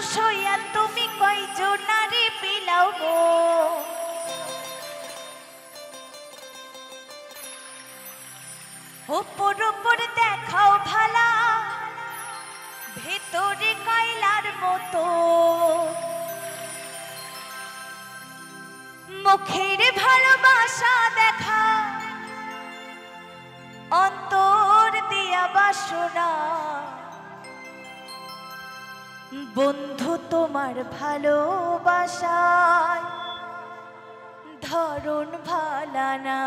মানুষ হইয়া তুমি কয়জনারে বিলাও গো উপর উপর দেখাও ভালা ভেতরে কয়লার মতো মুখের ভালোবাসা দেখা অন্তর দিয়া বাসনা বন্ধু তোমার ভালোবাসায় ধরন ভালানা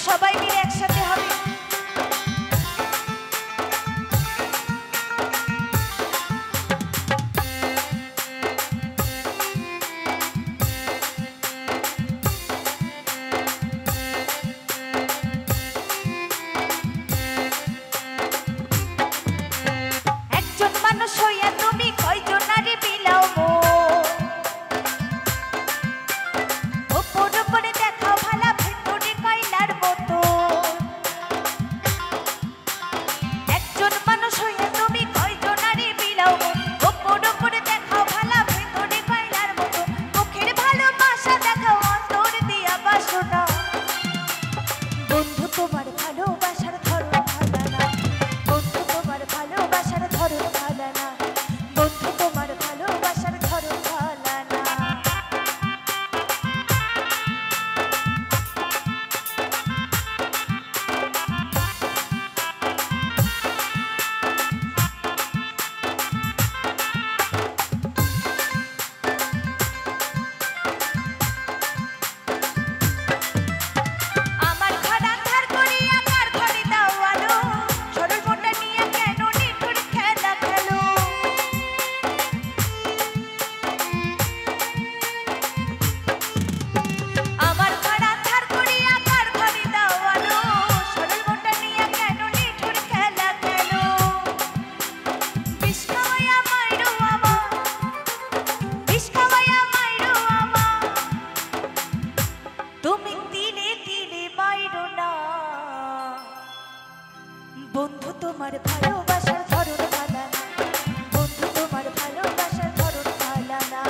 সবাই মিলে একসাথে হবে একজন মানুষ হইয়া তুমি কয়জনারে বিলাও গো উপর উপরে দেখাও ভালা ভেতরে কয়লার মতো একজন মানুষ হইয়া তুমি কয়জনারে বিলাও গো উপর উপরে দেখাও ভালা ভেতরে কয়লার মতো মুখের ভালোবাসা দেখাও অন্তর দিয়া বাসনা বন্ধু তোমার ভালোবাসার ধরন ভালানা বন্ধু তোমার ভালোবাসার ধরন ভালানা বন্ধু তোমার ভালোবাসার ধরন ভালানা আমার ঘর আন্ধার করিয়া কার ঘরে দাও আলো সরল মনটা নিয়ে কেন নিঠুর খেলা খেলো আমার ঘর আন্ধার করিয়া কার ঘরে দাও আলো সরল মনটা নিয়ে কেন নিঠুর খেলা খেলো বিষ খাওয়াইয়া মাইরো আমার বিষ খাওয়াইয়া মাইরো আমার তুমি দিলে দিলে মাইরো না বন্ধু তোমার ভালোবাসার ধরন ভালানা বন্ধু তোমার ভালোবাসার ধরন ভালানা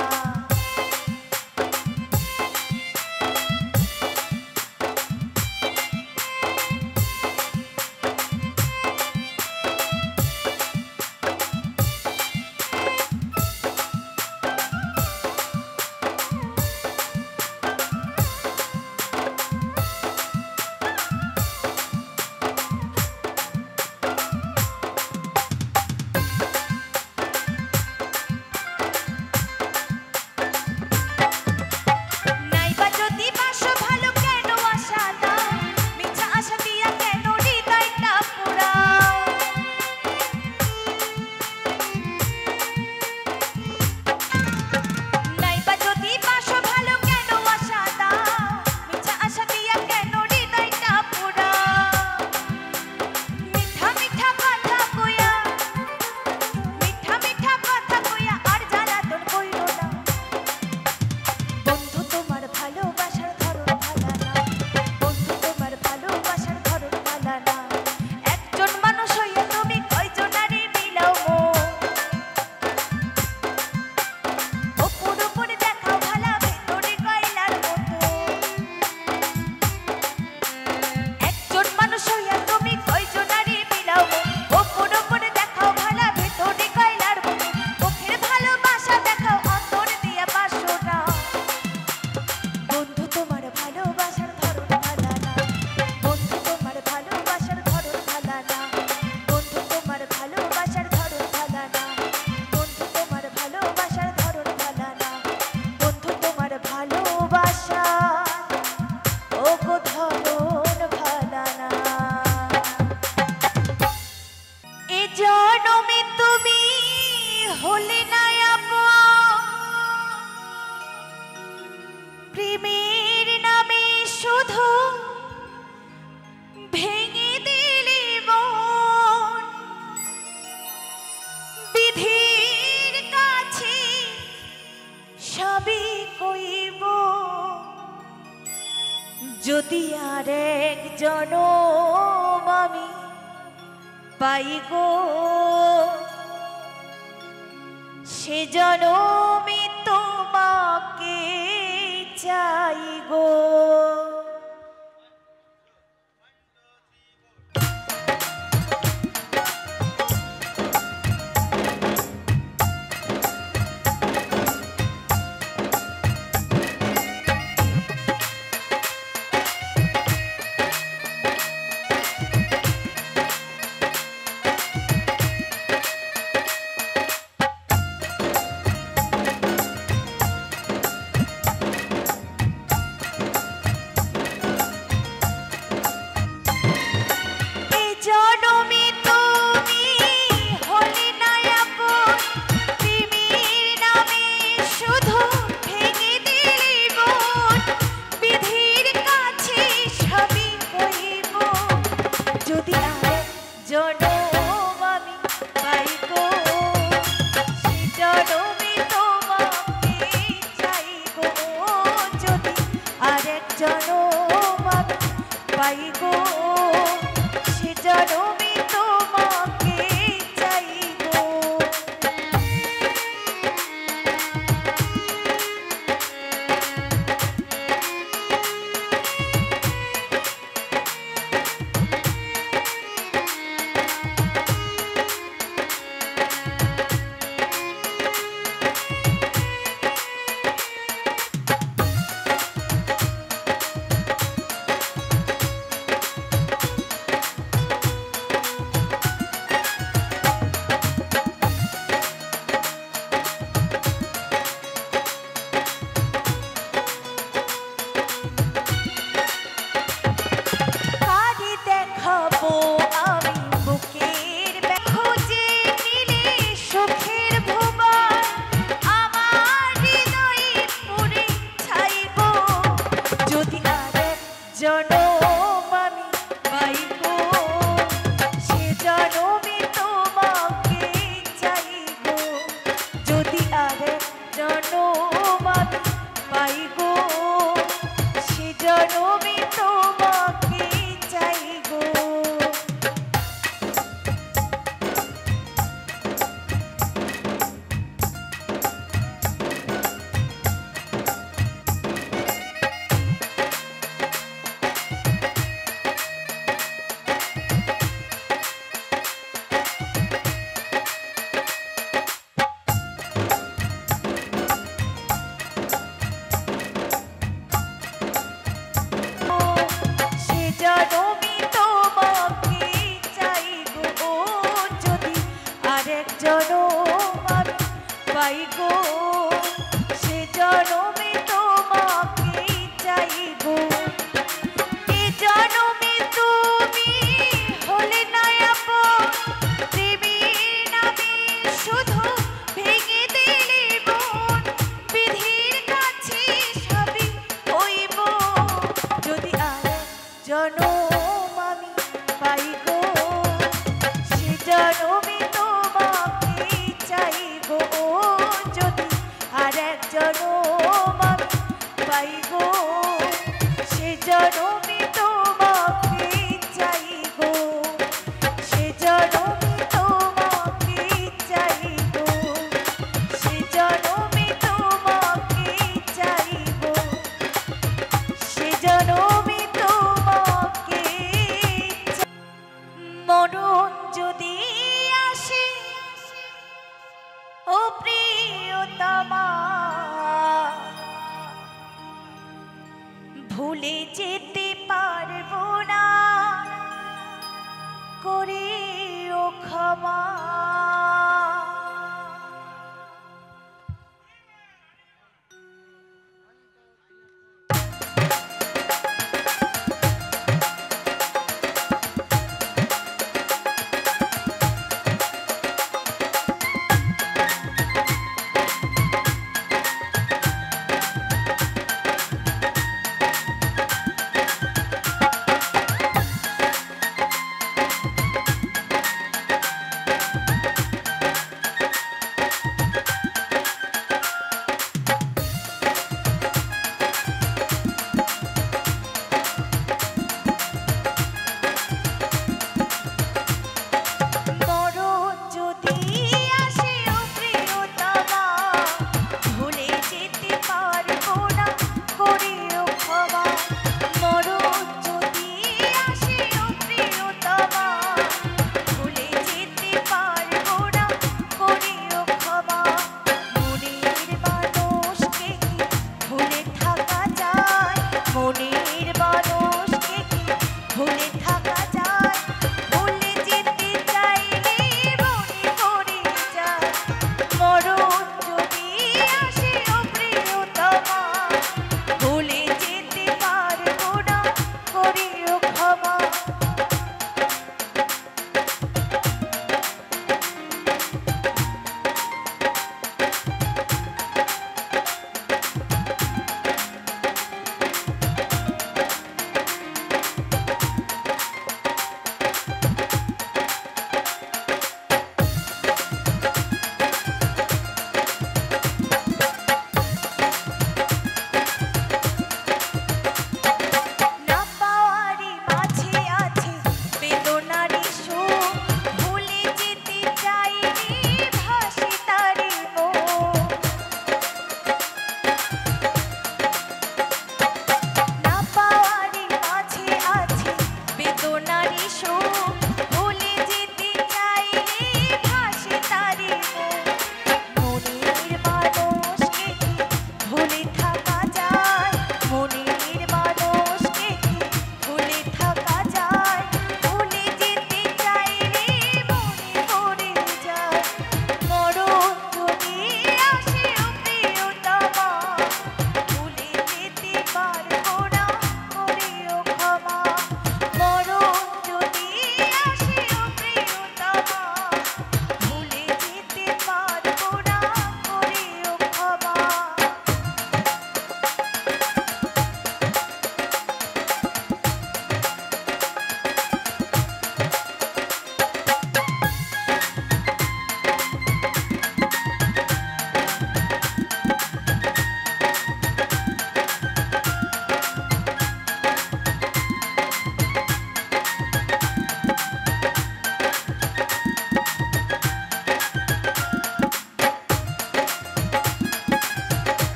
যদি আরেক জনম আমি পাই গো, সে জনমে তোমাকে চাই গো। ভুলে যেতে পারবো না, করিও ক্ষমা।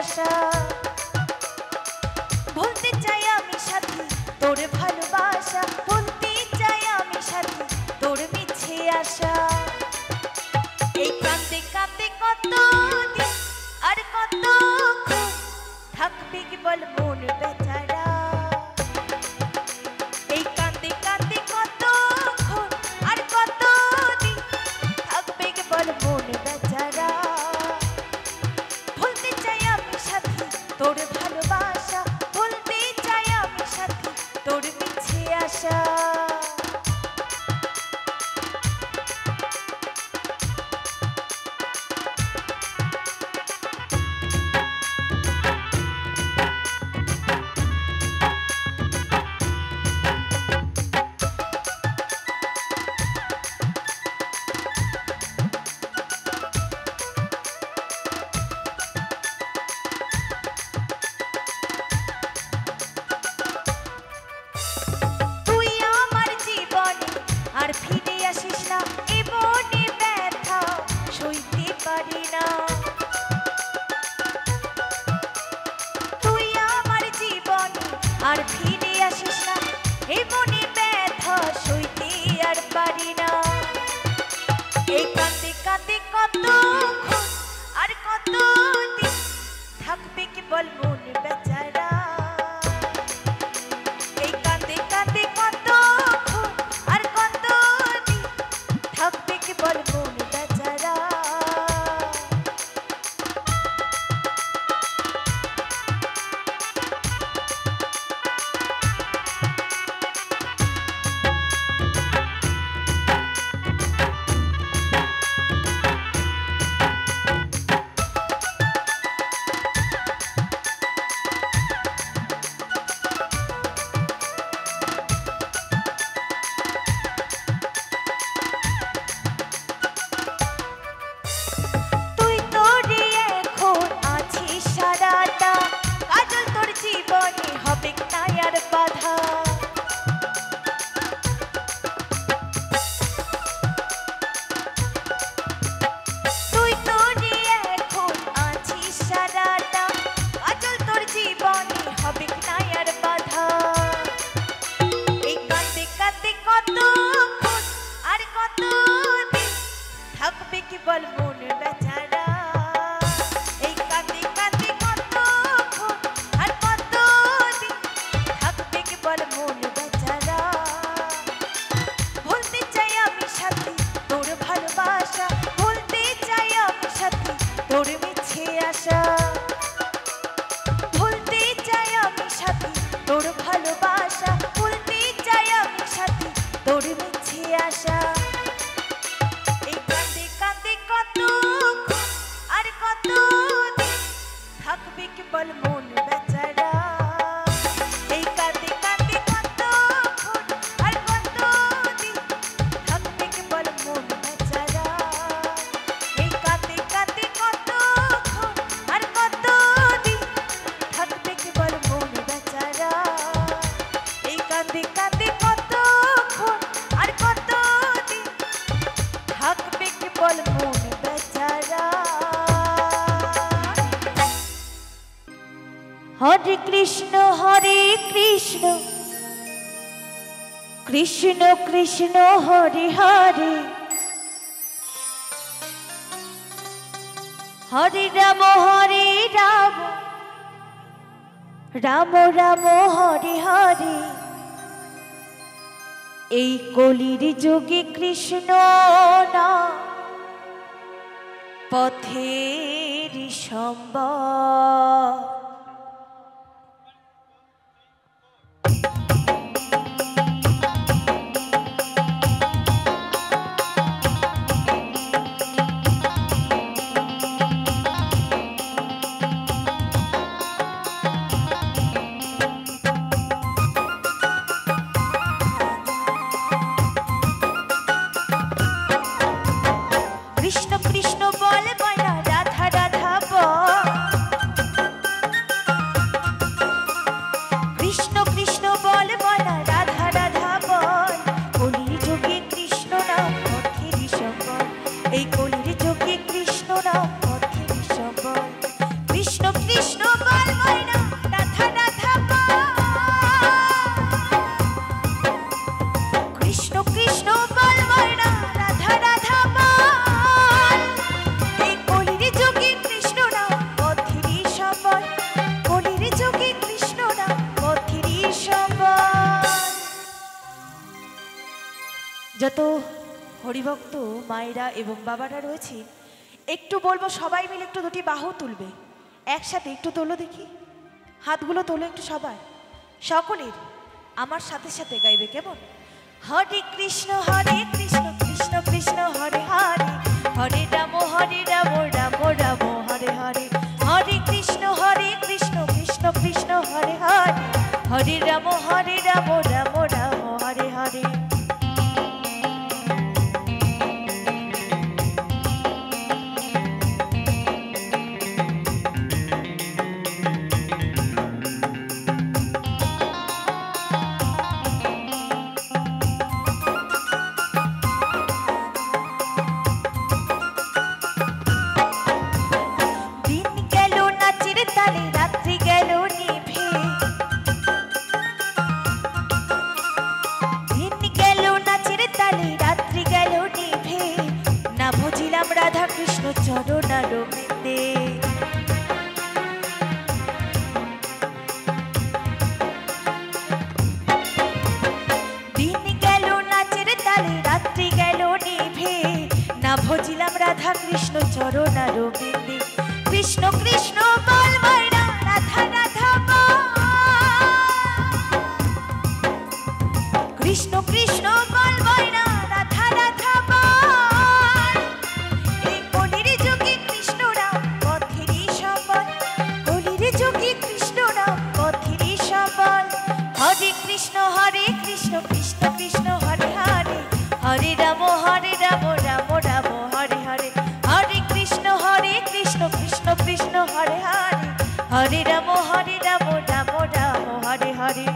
আশা ভুলতে চাই আমি সাথী তোর ভালোবাসা ভুলতে চাই আমি সাথী তোর মিছে আশা এই কাঁদতে কাঁদতে কত দিন আর কত থাকবে কি বল মন বেচারা এই কাঁদতে কাঁদতে কত আর কত দিন থাকবে কি বল মন বেচারা ভুলতে চাই আমি সাথী তোর ভালোবাসা ভুলতে চাই আমি সাথী তোর মিছে আশা আর ফিরে আসিস না এ মনে ব্যথা সইতে পারি না তুই আমার জীবনে আর ফিরে আসিস না এ মনে ব্যথা সইতে আর পারি না এই কাঁদতে কাঁদতে কত আর কত দিন থাকবে কি বল মন বেচারা এই কাঁদতে কাঁদতে কত আর কত দিন থাকবে কি বল মন বেচারা জীবনে হবে নায়ার বাধা তুই তো এখন আছিস সারাটা কাজল তোর জীবনে হবে নায়ার বাধা এই কাঁদতে কাঁদতে কত আর কত দিন থাকবে কি বল মন বেচারা মন বেচারা ভুলতে চাই আমি সাথী তোর ভালোবাসা ভুলতে চাই আমি সাথী তোর মিছে আশা ভুলতে চাই আমি সাথী তোর ভালোবাসা ভুলতে চাই আমি সাথী তোর মিছে আশা এই কাঁদতে কাঁদতে কত আর কত দিন থাকবে কি বল মন বেচারা হরে কৃষ্ণ কৃষ্ণ কৃষ্ণ হরে হরে হরে রাম রাম রাম হরে হরে এই কলির যুগে কৃষ্ণ না পথের সম্বল কৃষ্ণ কৃষ্ণ বল বয়না রাধা রাধা বল হরিভক্ত মায়েরা এবং বাবারা রয়েছে, একটু বলবো সবাই মিলে একটু দুটি বাহু তুলবে, একসাথে একটু তোলো দেখি, হাতগুলো তোলো একটু সবাই, সকলের আমার সাথে সাথে গাইবে কেমন? হরে কৃষ্ণ কৃষ্ণ কৃষ্ণ হরে হরে, হরে রাম রাম রাম হরে হরে, হরে কৃষ্ণ কৃষ্ণ কৃষ্ণ হরে হরে, হরে রাম রাম রাম হরে হরে। রাধা কৃষ্ণ চরণারবিন্দে, দিন গেল নাচের তালে রাত্রি গেল নিভে, না ভজিলাম রাধা কৃষ্ণ চরণারবিন্দে। কৃষ্ণ কৃষ্ণ বল ময়না, রাধা রাধা বল, কৃষ্ণ কৃষ্ণ বল ময়না, রাধা রাধা বল। হরে কৃষ্ণ কৃষ্ণ কৃষ্ণ হরে হরে, হরে রাম রাম রাম হরে হরে, হরে কৃষ্ণ কৃষ্ণ কৃষ্ণ হরে হরে, হরে রাম রাম রাম হরে হরে।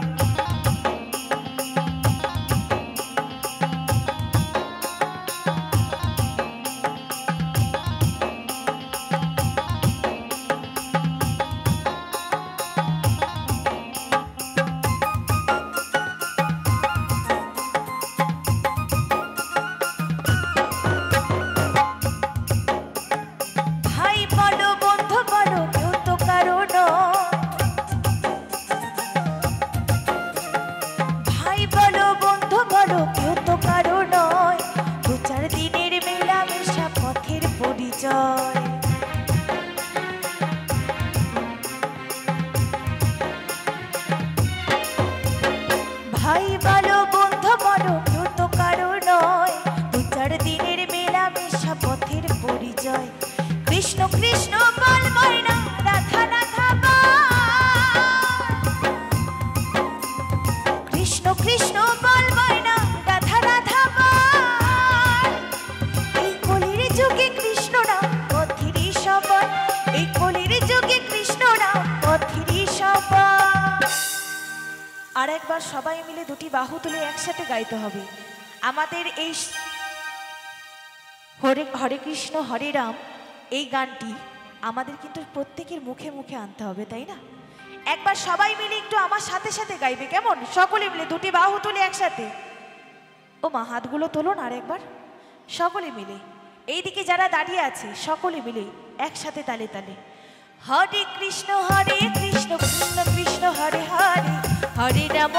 ভাই বলো বন্ধু বলো কেউ তো কারো নয়, দু চার দিনের মেলামেশা পথের পরিচয়। কৃষ্ণ কৃষ্ণ বল ময়না, রাধা রাধা বল, কৃষ্ণ কৃষ্ণ বল ময়না, রাধা রাধা বল। এই কলির যুগে কৃষ্ণ নাম পথেরই সবল, এই কলির যুগে কৃষ্ণ নাম পথেরই সবল। আর একবার সবাই মিলে দুটি বাহু তুলে একসাথে গাইতে হবে আমাদের এই হরে হরে কৃষ্ণ হরে রাম এই গানটি আমাদের কিন্তু প্রত্যেকের মুখে মুখে আনতে হবে, তাই না? একবার সবাই মিলে একটু আমার সাথে সাথে গাইবে কেমন? সকলে মিলে দুটি বাহু তুলে একসাথে, ও মা হাতগুলো তোলো না, আর একবার সকলে মিলে, এইদিকে যারা দাঁড়িয়ে আছে সকলে মিলে একসাথে তালে তালে। হরে কৃষ্ণ কৃষ্ণ কৃষ্ণ হরে হরে, হরে রাম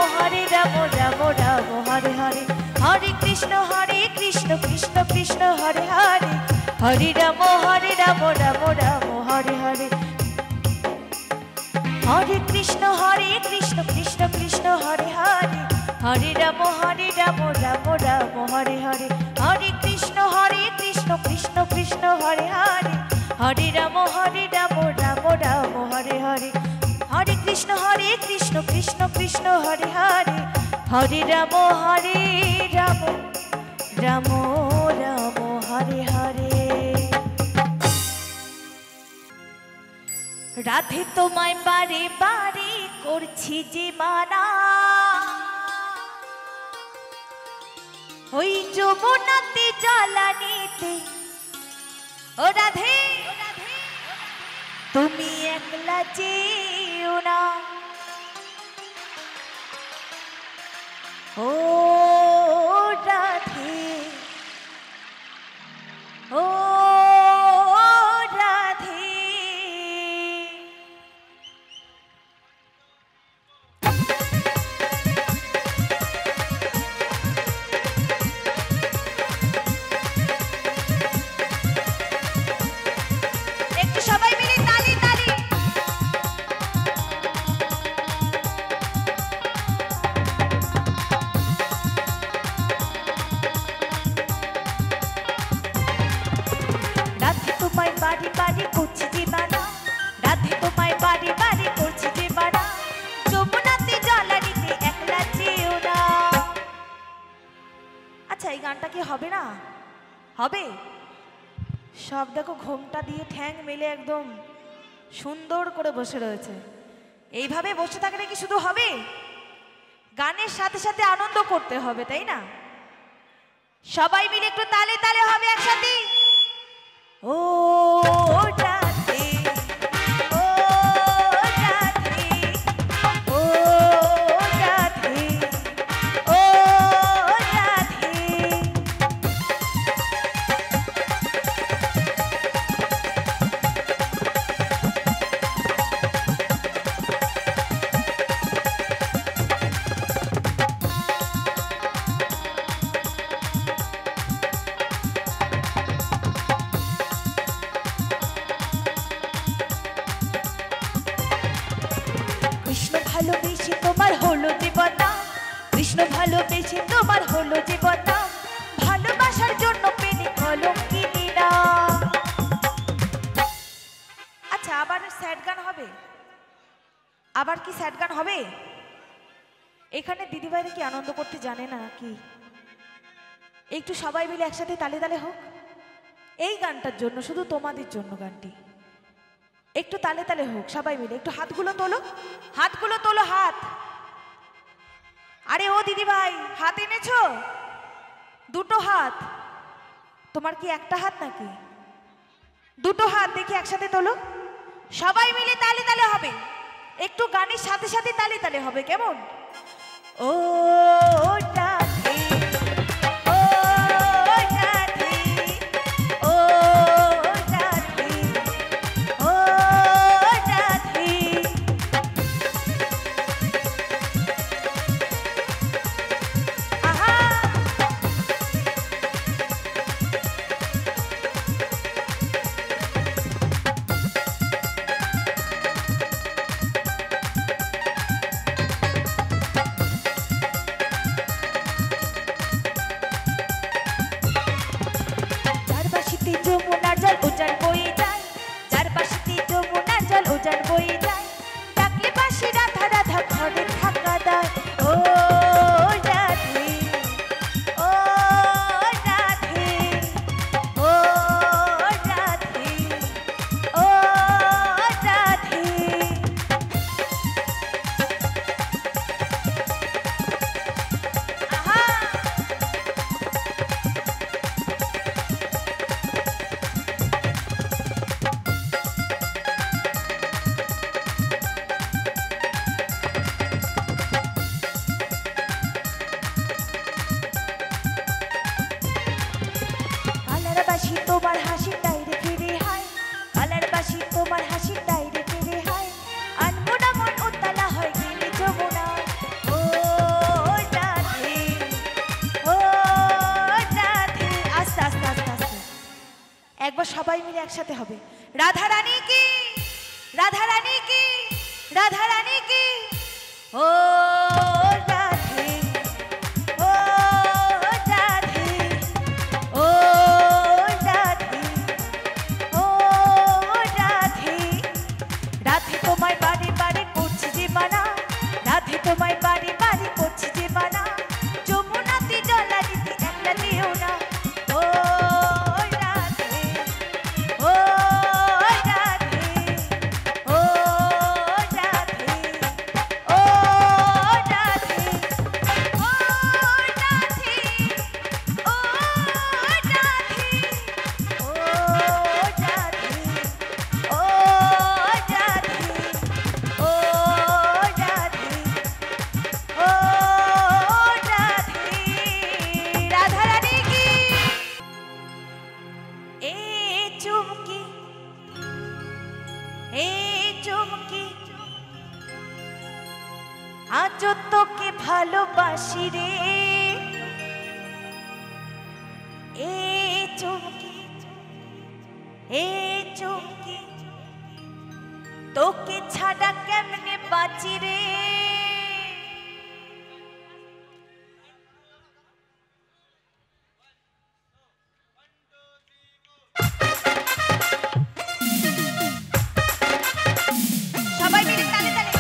রাম রাম হরে হরে, হরে কৃষ্ণ কৃষ্ণ কৃষ্ণ হরে হরে, হরে রাম রাম রাম হরে হরে, হরে কৃষ্ণ কৃষ্ণ কৃষ্ণ হরে হরে, হরে রাম রাম রাম হরে হরে, হরে কৃষ্ণ কৃষ্ণ কৃষ্ণ হরে হরে, হরে রাম রাম রাম হরে হরে, হরে কৃষ্ণ কৃষ্ণ কৃষ্ণ হরে হরে, হরে রাম রাম রাম হরে হরে। রাধে তোমায় বারে বারে করছি যে মানা, ওই যমুনাতে জ্বালানিতে, ও রাধে তুমি একলা যেও না, ও রাধে ও রাধে। হবে না? হবে। সব দেখো ঘোমটা দিয়ে ঠ্যাং মেলে একদম সুন্দর করে বসে রয়েছে। এইভাবে বসে থাকলে কি শুধু হবে? গানের সাথে সাথে আনন্দ করতে হবে, তাই না? সবাই মিলে একটু তালে তালে হবে একসাথে। ও রাধে, ও রাধে, ও রাধে, ও রাধে। কৃষ্ণ ভালোবেসে তোমার হলো জীবন, কৃষ্ণ ভালোবেসে তোমার হলো জীবন, ভালোবাসার জন্য পেনি কলঙ্কিনী না। আচ্ছা, আবার স্যাড গান হবে? আবার কি স্যাড গান হবে? এখানে দিদিভাইরা কি আনন্দ করতে জানে না কি? একটু সবাই মিলে একসাথে তালে তালে হোক এই গানটার জন্য, শুধু তোমাদের জন্য গানটি। একটু তালে তালে হোক সবাই মিলে। একটু হাতগুলো তোলো, হাতগুলো তোলো, হাত। আরে ও দিদি ভাই, হাত এনেছো? দুটো হাত। তোমার কি একটা হাত নাকি? দুটো হাত দেখি একসাথে তোলো। সবাই মিলে তালে তালে হবে। একটু গানের সাথে সাথে তালে তালে হবে, কেমন? ও রাধে, ও রাধে, ও রাধে, ও রাধে। আহা, চারপাশে যমুনার জল উজান বয়ে যায়, চারপাশে যমুনার জল উজান বয়ে যায়, ডাকলে পাশে রাধা রাধা ঘরে থাকা দায়। ও রাধে, ও রাধে, ও রাধে, ও রাধে। আহা, কালার বাসি তোমার হাসি টাইরে ফিরে হায়, কালার বাসি তোমার হাসি টাইরে ফিরে হায়, আনমনা মন উতলা হয় গেলে যমুনা। ও রাধে, ও রাধে। আস্তে আস্তে আস্তে আস্তে একবার সবাই মিলে একসাথে হবে। রাধা রানী কি, রাধা রানী কি, রাধা রানী কি। ও রাধে, ও রাধে, ও রাধে, ও রাধে। রাধে তোমায় বারে বারে করছি যে মানা, রাধে তোমায় বারে বারে করছি যে মানা, যমুনাতে জলা দিতে একটা দিও না। ও রাধে, ও রাধে, ও রাধে, ও রাধে, ও রাধে, ও রাধে, ও রাধে, ও রাধে, ও রাধে, ও রাধে। রাধা রানী কি। এ চুমকি, এ চুমকি, আজ তোকে ভালোবাসি রে। এ চুমকি, এ চুমকি, তোকে ছাড়া কেমনে বাঁচি রে। সবাই মিলে তালে তালে।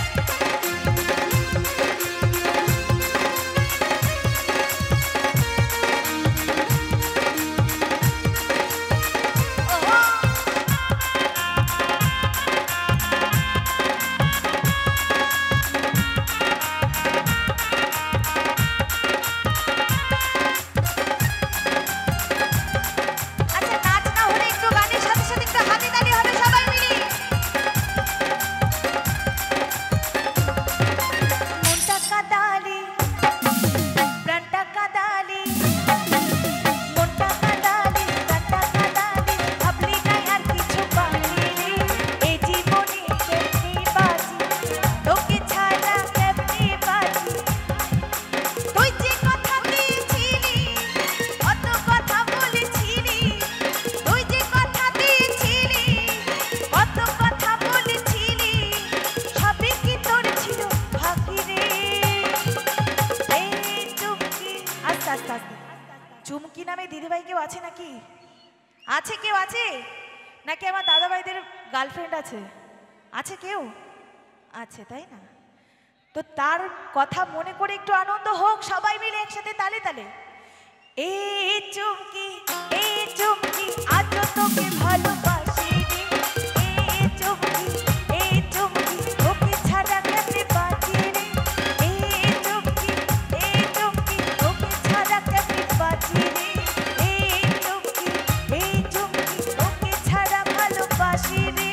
নাকি আমার দাদা ভাইদের গার্লফ্রেন্ড আছে? আছে কেউ? আছে তাই না? তো তার কথা মনে করে একটু আনন্দ হোক সবাই মিলে একসাথে তালে তালে। এই চুমকি আজ তোকে ভালোবাসি রে। এই চুমকি তোকে ছাড়া কেমনে বাঁচি রে। এই চুমকি তোকে ছাড়া কেমনে বাঁচি রে। এই চুমকি তোকে ছাড়া ভালোবাসি রে।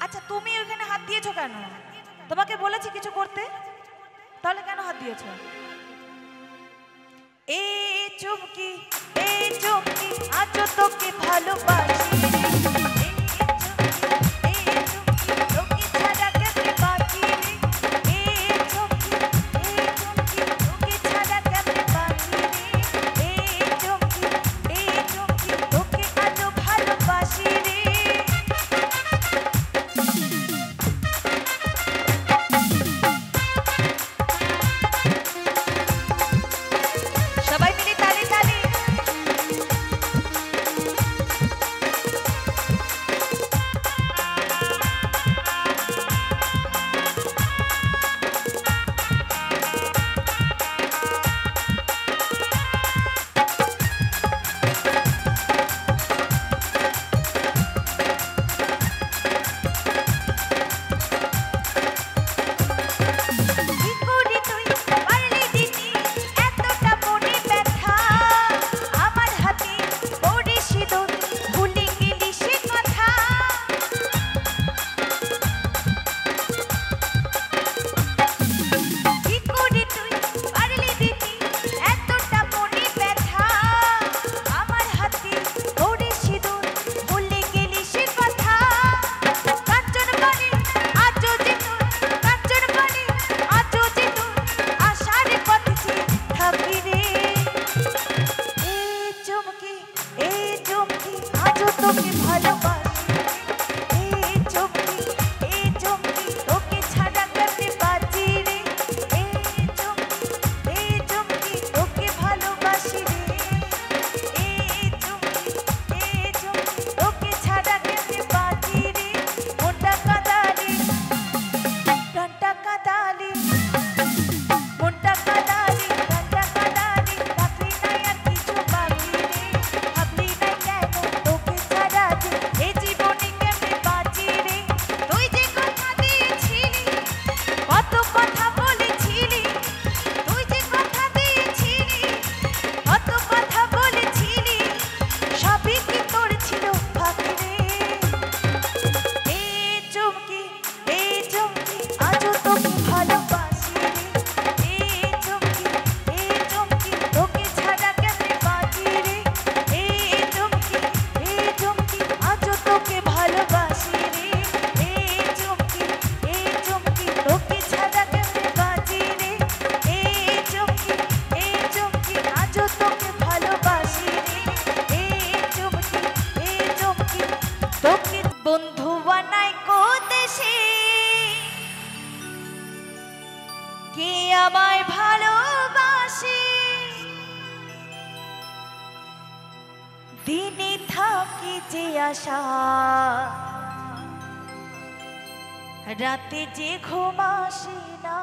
আচ্ছা তুমি ওখানে হাত দিয়েছো কেন? তোমাকে বলেছি কিছু করতে, তাহলে কেন হাত দিয়েছো? এই চুমকি আজ তোকে ভালোবাসি রে। এই চুমকি তোকে ছাড়া কেমনে বাঁচি রে। এই চুমকি তোকে ছাড়া কেমনে বাঁচি রে। এই চুমকি তোকে আজ ভালোবাসি রে। আমায় ভালোবাসে দিনে থাকি যে আশা রাতে যে ঘুম আসে না।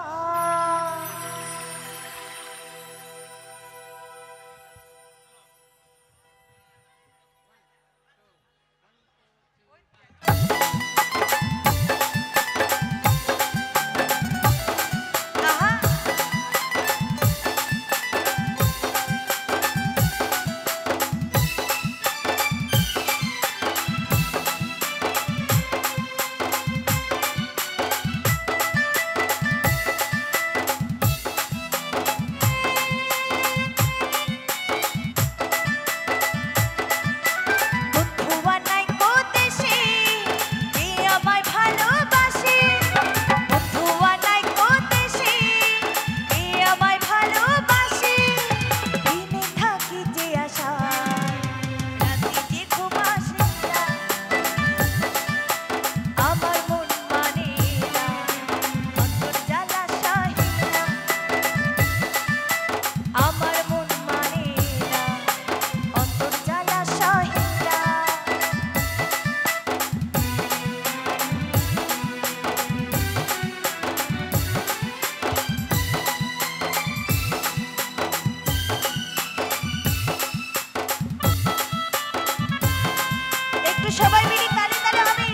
সবাই মিলে তালে তালে হবে।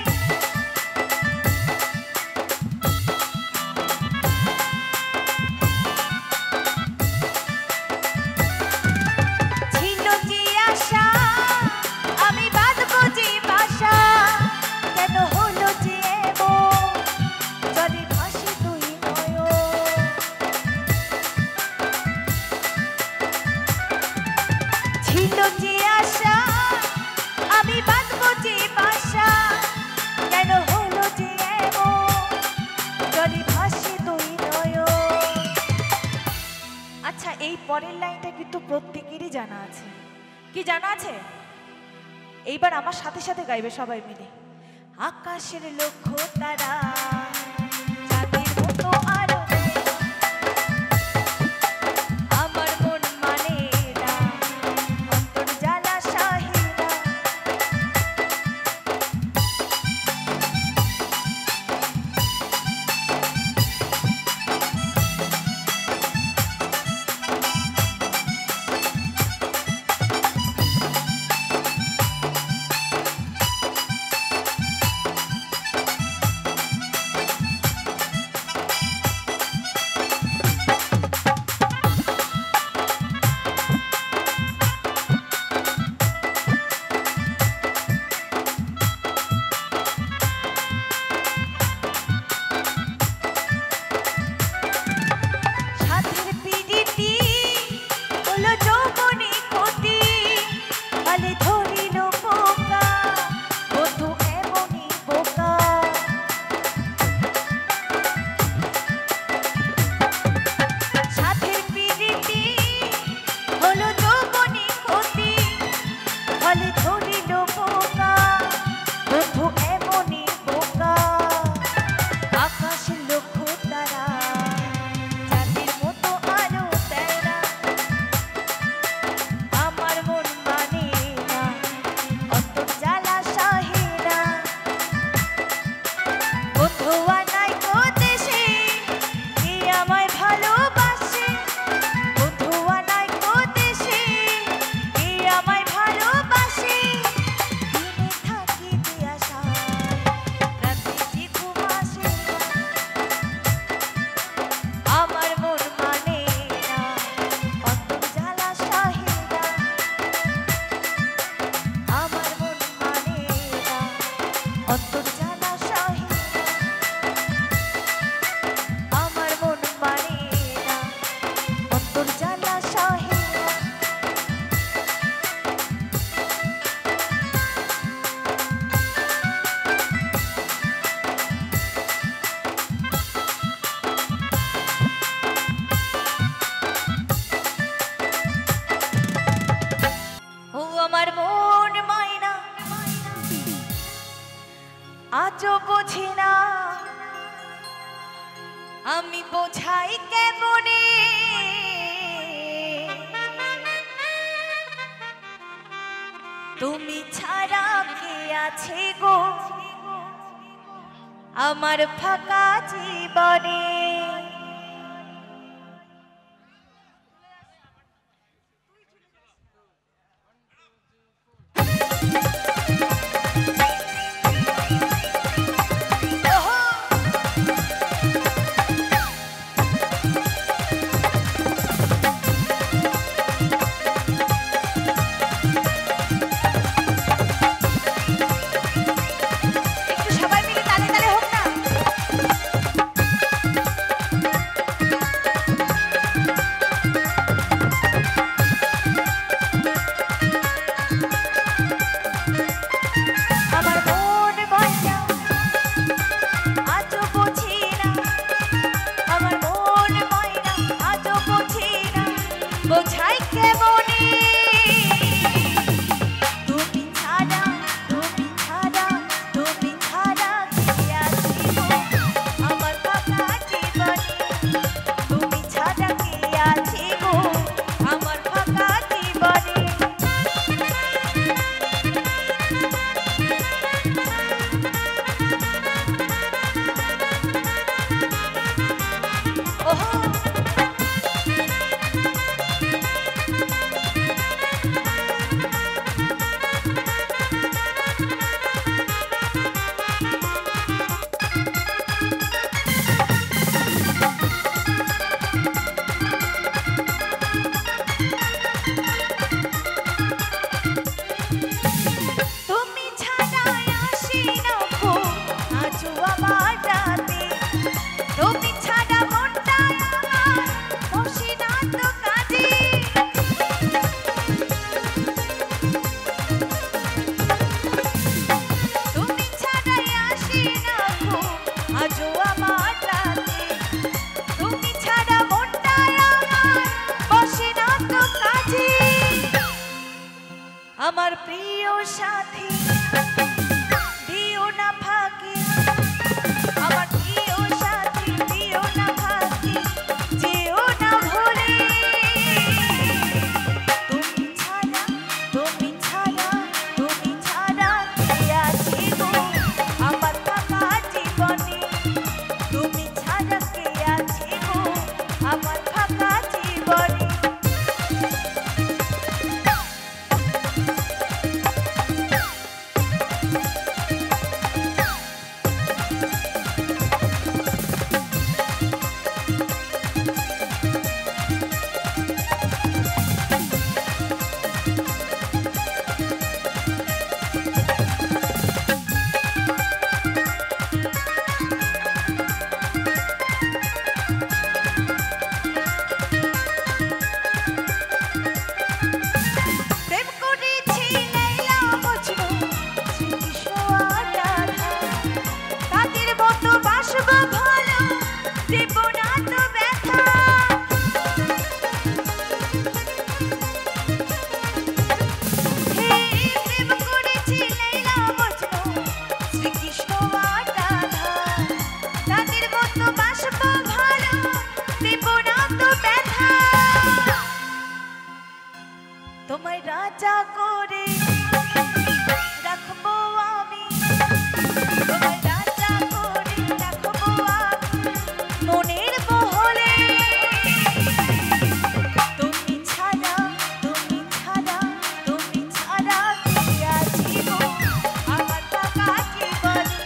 ছিল যে আশা আমি বাঁধবো যে বাসা, কেন হলো যে এমন জলে ভাসে দুই নয়ন। ছিল যে আশা আমি বাঁধবো যে বাসা, কেন হলো যে এমন জলে ভাসে দুই নয়ন। আচ্ছা, এই পরের লাইনটা কিন্তু প্রত্যেকেরই জানা আছে। কি জানা আছে? এইবার আমার সাথে সাথে গাইবে সবাই মিলে। আকাশের লক্ষ্য তারা চাঁদের মতো আলো, আমার মন মানে না অন্তর জ্বালা শাহিনা। আজও বুঝি না আমি বোঝাই কেমনে, তুমি ছাড়া কে আছে গো আমার ফাঁকা জীবনে। আমার প্রিয় সাথী দিও না ফাঁকি, আমার প্রিয় সাথী দিও না ফাঁকি, যেও না ভুলে। তুমি ছাড়া তুমি ছাড়া তুমি ছাড়া কে আছে গো আমার ফাঁকা জীবনে। তুমি ছাড়া কে আছে গো আমার ফাঁকা জীবনে। তোমায় রাজা করে রাখবো আমি, তোমায় রাজা করে রাখবো আমি মনের বহরে। তুমি ছাড়া তুমি ছাড়া তুমি ছাড়া কে আছে গো আমার ফাঁকা জীবনে।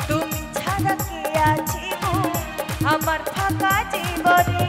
তুমি ছাড়া কে আছে গো আমার ফাঁকা জীবনে।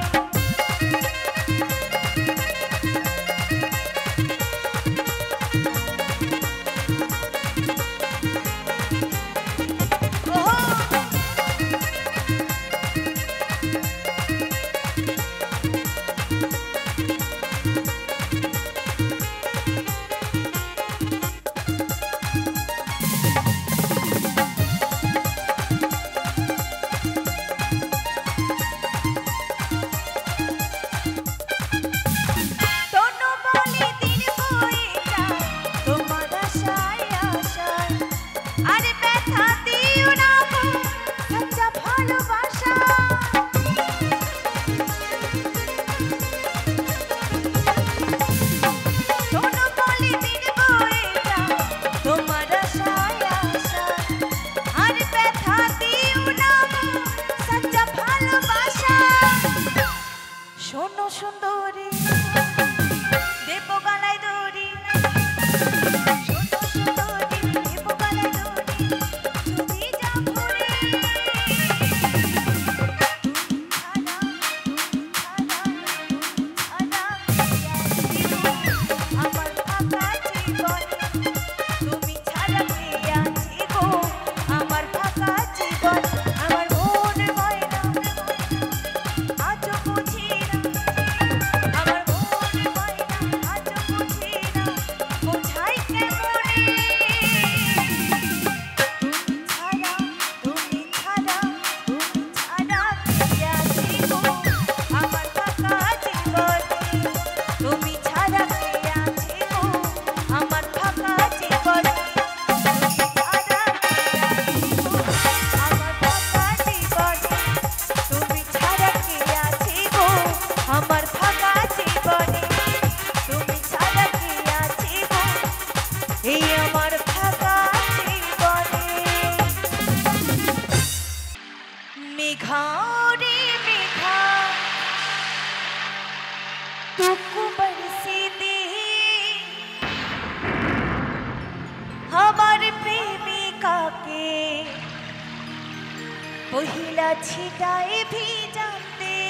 পহিলা ছিটায় ভিজাতে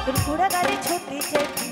তোর ঘোড়া গাড়ি ছোটে